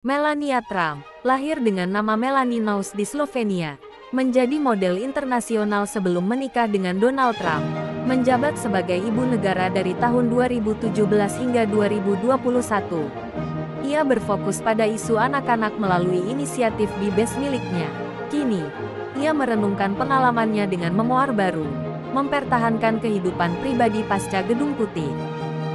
Melania Trump, lahir dengan nama Melanie Naus di Slovenia, menjadi model internasional sebelum menikah dengan Donald Trump, menjabat sebagai ibu negara dari tahun 2017 hingga 2021. Ia berfokus pada isu anak-anak melalui inisiatif Bibes miliknya. Kini, ia merenungkan pengalamannya dengan memoar baru, mempertahankan kehidupan pribadi pasca Gedung Putih.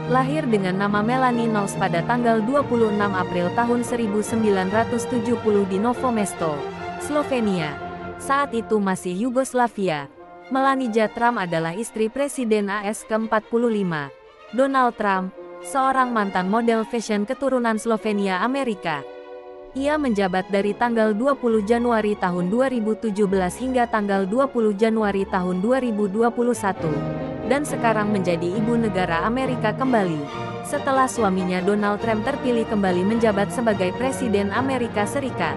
Lahir dengan nama Melanie Naus pada tanggal 26 April tahun 1970 di Novo Mesto, Slovenia. Saat itu masih Yugoslavia. Melania Trump adalah istri Presiden AS ke-45, Donald Trump, seorang mantan model fashion keturunan Slovenia Amerika. Ia menjabat dari tanggal 20 Januari tahun 2017 hingga tanggal 20 Januari tahun 2021. Dan sekarang menjadi ibu negara Amerika kembali, setelah suaminya Donald Trump terpilih kembali menjabat sebagai Presiden Amerika Serikat.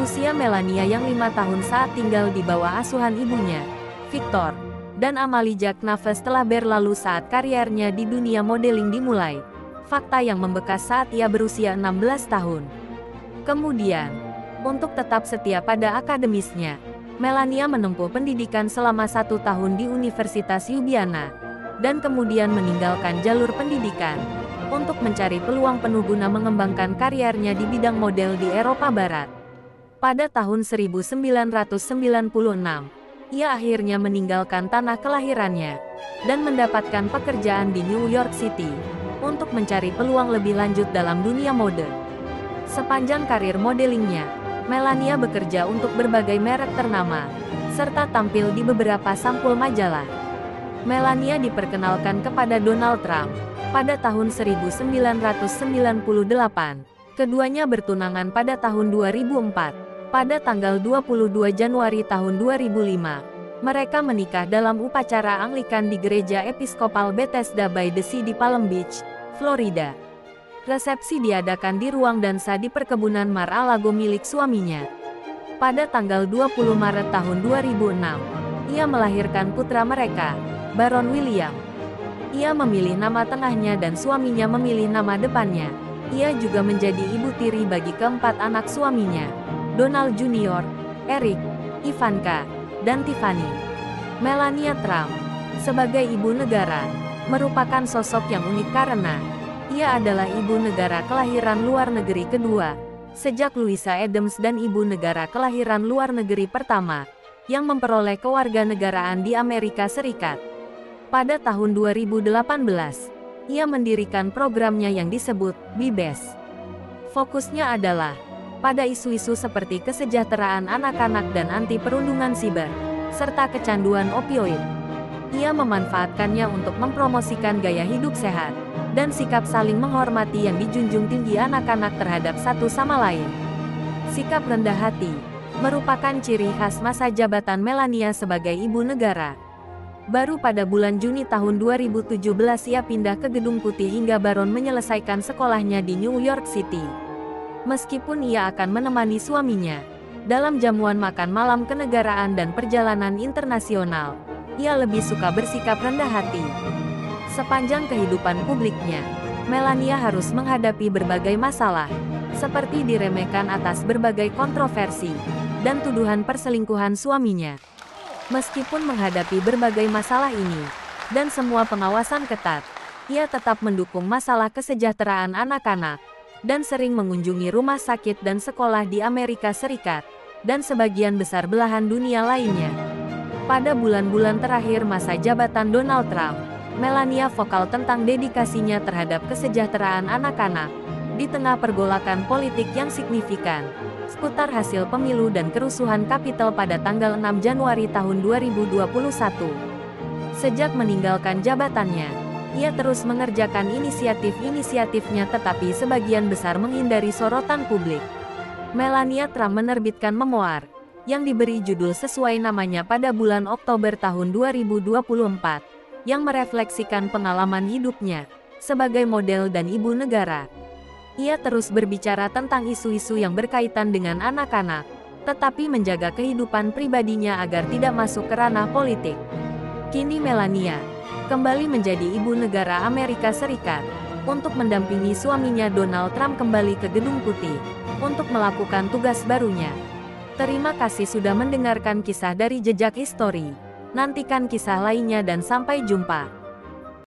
Usia Melania yang 5 tahun saat tinggal di bawah asuhan ibunya, Victor, dan Amalia Knaves telah berlalu saat karirnya di dunia modeling dimulai, fakta yang membekas saat ia berusia 16 tahun. Kemudian, untuk tetap setia pada akademisnya, Melania menempuh pendidikan selama 1 tahun di Universitas Ljubljana, dan kemudian meninggalkan jalur pendidikan, untuk mencari peluang penuh guna mengembangkan karirnya di bidang model di Eropa Barat. Pada tahun 1996, ia akhirnya meninggalkan tanah kelahirannya, dan mendapatkan pekerjaan di New York City, untuk mencari peluang lebih lanjut dalam dunia mode. Sepanjang karir modelingnya, Melania bekerja untuk berbagai merek ternama, serta tampil di beberapa sampul majalah. Melania diperkenalkan kepada Donald Trump pada tahun 1998. Keduanya bertunangan pada tahun 2004. Pada tanggal 22 Januari tahun 2005, mereka menikah dalam upacara Anglikan di Gereja Episkopal Bethesda by the Sea di Palm Beach, Florida. Resepsi diadakan di ruang dansa di perkebunan Mar-a-Lago milik suaminya. Pada tanggal 20 Maret tahun 2006, ia melahirkan putra mereka, Baron William. Ia memilih nama tengahnya dan suaminya memilih nama depannya. Ia juga menjadi ibu tiri bagi keempat anak suaminya, Donald Jr., Eric, Ivanka, dan Tiffany. Melania Trump, sebagai ibu negara, merupakan sosok yang unik karena ia adalah ibu negara kelahiran luar negeri kedua, sejak Louisa Adams dan ibu negara kelahiran luar negeri pertama, yang memperoleh kewarganegaraan di Amerika Serikat. Pada tahun 2018, ia mendirikan programnya yang disebut Bibes. Fokusnya adalah pada isu-isu seperti kesejahteraan anak-anak dan anti perundungan siber, serta kecanduan opioid. Ia memanfaatkannya untuk mempromosikan gaya hidup sehat, dan sikap saling menghormati yang dijunjung tinggi anak-anak terhadap satu sama lain. Sikap rendah hati merupakan ciri khas masa jabatan Melania sebagai ibu negara. Baru pada bulan Juni tahun 2017 ia pindah ke Gedung Putih hingga Baron menyelesaikan sekolahnya di New York City. Meskipun ia akan menemani suaminya dalam jamuan makan malam kenegaraan dan perjalanan internasional, ia lebih suka bersikap rendah hati. Sepanjang kehidupan publiknya, Melania harus menghadapi berbagai masalah, seperti diremehkan atas berbagai kontroversi, dan tuduhan perselingkuhan suaminya. Meskipun menghadapi berbagai masalah ini, dan semua pengawasan ketat, ia tetap mendukung masalah kesejahteraan anak-anak, dan sering mengunjungi rumah sakit dan sekolah di Amerika Serikat, dan sebagian besar belahan dunia lainnya. Pada bulan-bulan terakhir masa jabatan Donald Trump, Melania vokal tentang dedikasinya terhadap kesejahteraan anak-anak, di tengah pergolakan politik yang signifikan, seputar hasil pemilu dan kerusuhan Kapitol pada tanggal 6 Januari tahun 2021. Sejak meninggalkan jabatannya, ia terus mengerjakan inisiatif-inisiatifnya tetapi sebagian besar menghindari sorotan publik. Melania Trump menerbitkan memoir, yang diberi judul sesuai namanya pada bulan Oktober tahun 2024. Yang merefleksikan pengalaman hidupnya sebagai model dan ibu negara. Ia terus berbicara tentang isu-isu yang berkaitan dengan anak-anak, tetapi menjaga kehidupan pribadinya agar tidak masuk ke ranah politik. Kini Melania kembali menjadi ibu negara Amerika Serikat untuk mendampingi suaminya Donald Trump kembali ke Gedung Putih. untuk melakukan tugas barunya. Terima kasih sudah mendengarkan kisah dari Jejak Histori. Nantikan kisah lainnya dan sampai jumpa.